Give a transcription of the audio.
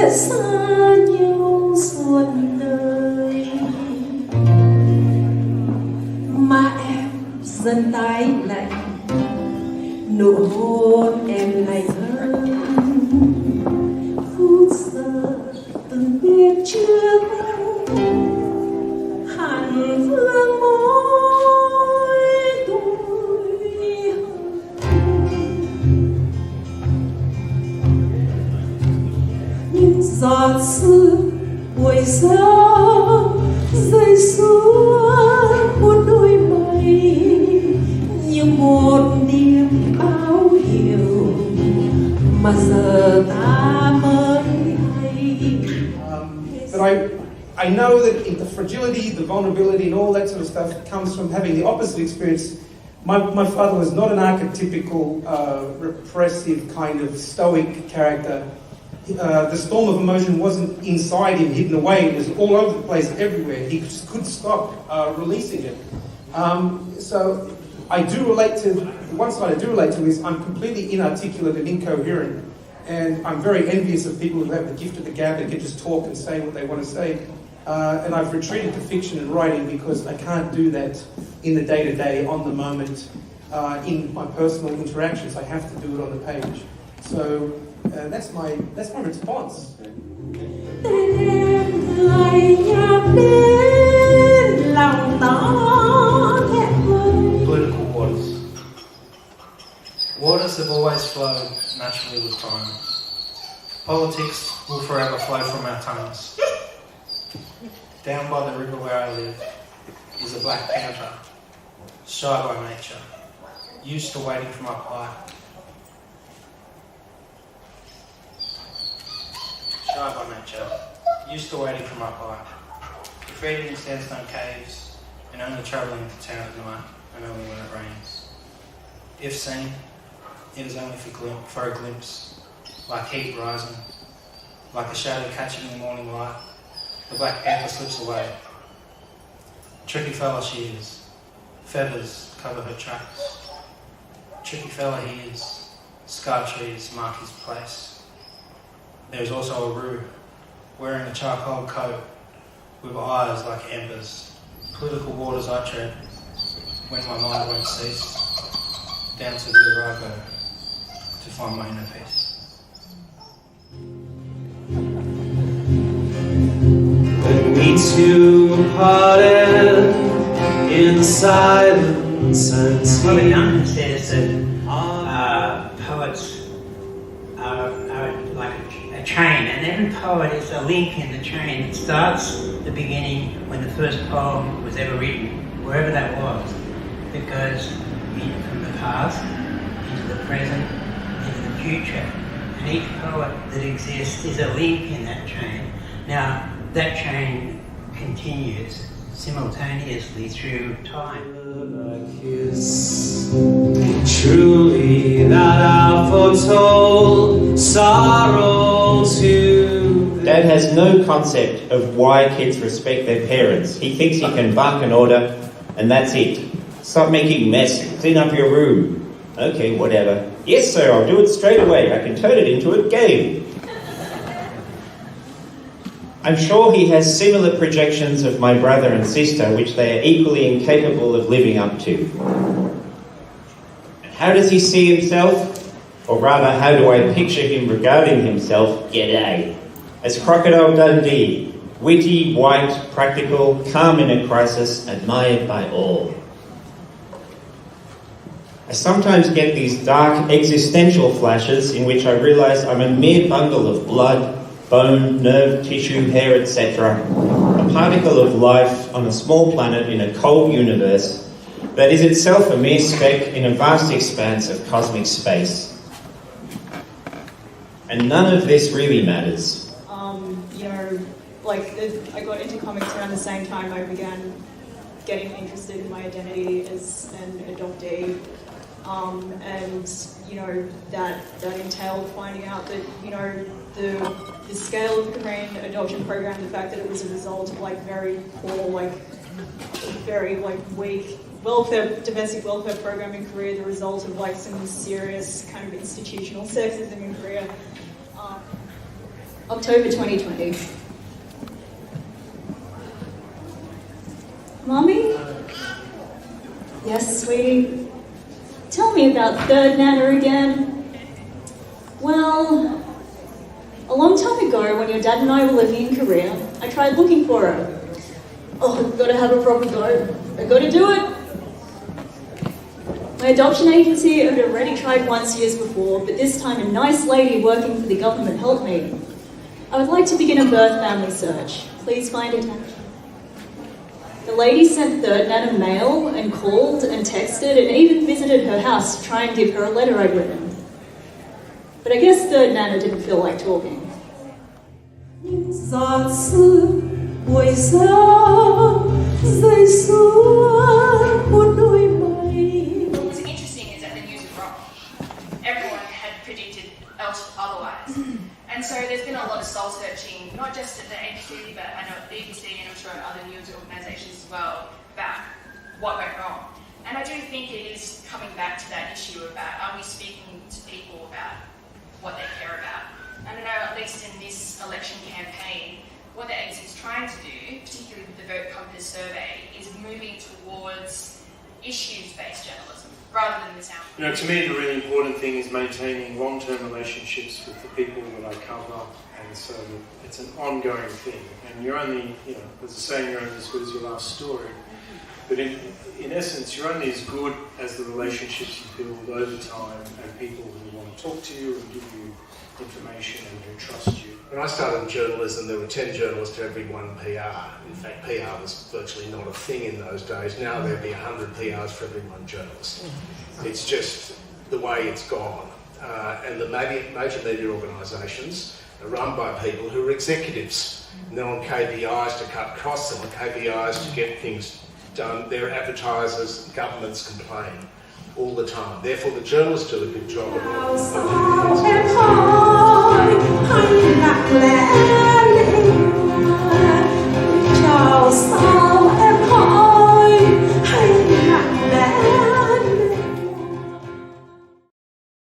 sẽ xa nhau suốt đời mà em dần tái lạnh nụ hôn em này hơn phút giờ từng biết trước hẳn vương môi tôi những giọt sương buổi sớm rơi xuống một đôi mây như một niềm báo hiệu mà giờ ta mới hay. But I know that the fragility, the vulnerability, and all that sort of stuff comes from having the opposite experience. My father was not an archetypical, repressive kind of stoic character. The storm of emotion wasn't inside him, hidden away. It was all over the place, everywhere. He just couldn't stop releasing it. So I do relate to, the one side I do relate to is I'm completely inarticulate and incoherent. And I'm very envious of people who have the gift of the gab and can just talk and say what they want to say. And I've retreated to fiction and writing because I can't do that in the day-to-day, on the moment, in my personal interactions. I have to do it on the page. So that's my response. Political waters. Waters have always flowed naturally with time. Politics will forever flow from our tongues. Down by the river where I live is a black panther, shy by nature, used to waiting from up high. Shy by nature, used to waiting from up high. Feeding in sandstone caves and only travelling to town at night and only when it rains. If seen, it is only for a glimpse, like heat rising, like a shadow catching the morning light. The black panther slips away. Tricky fella she is. Feathers cover her tracks. Tricky fella he is. Scar trees mark his place. There is also a roo, wearing a charcoal coat, with eyes like embers. Political waters I tread, when my mind won't cease. Down to the river I go, to find my inner peace. When we two parted in silence and tears. Well, Young says that poets are like a chain, and every poet is a link in the chain. It starts at the beginning when the first poem was ever written, wherever that was. It goes from the past into the present, into the future, and each poet that exists is a link in that chain. Now, that chain continues simultaneously through time. A kiss, truly that I foretold sorrow to. Dad has no concept of why kids respect their parents. He thinks he can bark an order and that's it. Stop making mess, clean up your room. Okay, whatever. Yes sir, I'll do it straight away. I can turn it into a game. I'm sure he has similar projections of my brother and sister, which they are equally incapable of living up to. And how does he see himself? Or rather, how do I picture him regarding himself? G'day. As Crocodile Dundee, witty, white, practical, calm in a crisis, admired by all. I sometimes get these dark existential flashes in which I realise I'm a mere bundle of blood, bone, nerve, tissue, hair, etc. A particle of life on a small planet in a cold universe that is itself a mere speck in a vast expanse of cosmic space. And none of this really matters. I got into comics around the same time I began getting interested in my identity as an adoptee. That entailed finding out that, the scale of the Korean adoption program, the fact that it was a result of very poor, very weak domestic welfare program in Korea, the result of some serious kind of institutional sexism in Korea. October 2020. Mommy? Yes, sweetie? Tell me about third Nana again. Well, a long time ago when your dad and I were living in Korea, I tried looking for her. Oh, I've got to have a proper go. I've got to do it. My adoption agency had already tried once years before, but this time a nice lady working for the government helped me. I would like to begin a birth family search. Please find attached. The lady sent third Nana mail and called and texted and even visited her house to try and give her a letter I'd written. But I guess third Nana didn't feel like talking. What's interesting is that the news is wrong. Everyone had predicted otherwise. And so there's been a lot of soul searching, not just at the ABC, but I know at the BBC and I'm sure at other news organisations as well, about what went wrong. And I do think it is coming back to that issue about, are we speaking to people about what they care about? And I know at least in this election campaign, what the ABC is trying to do, particularly with the Vote Compass survey, is moving towards issues-based journalism rather than the sound. You know, to me, the really important thing is maintaining long-term relationships with the people that I cover, and so it's an ongoing thing. And you're only, you know, as a saying, you're only as good as your last story. But in essence, you're only as good as the relationships you build over time and people who want to talk to you and give you information and who trust you. When I started in journalism, there were 10 journalists to every one PR. In fact, PR was virtually not a thing in those days. Now there'd be 100 PRs for every one journalist. It's just the way it's gone. And the major media organisations are run by people who are executives. And they're on KPIs to cut costs, and on KPIs to get things done. They're advertisers, governments complain all the time. Therefore, the journalists do a good job of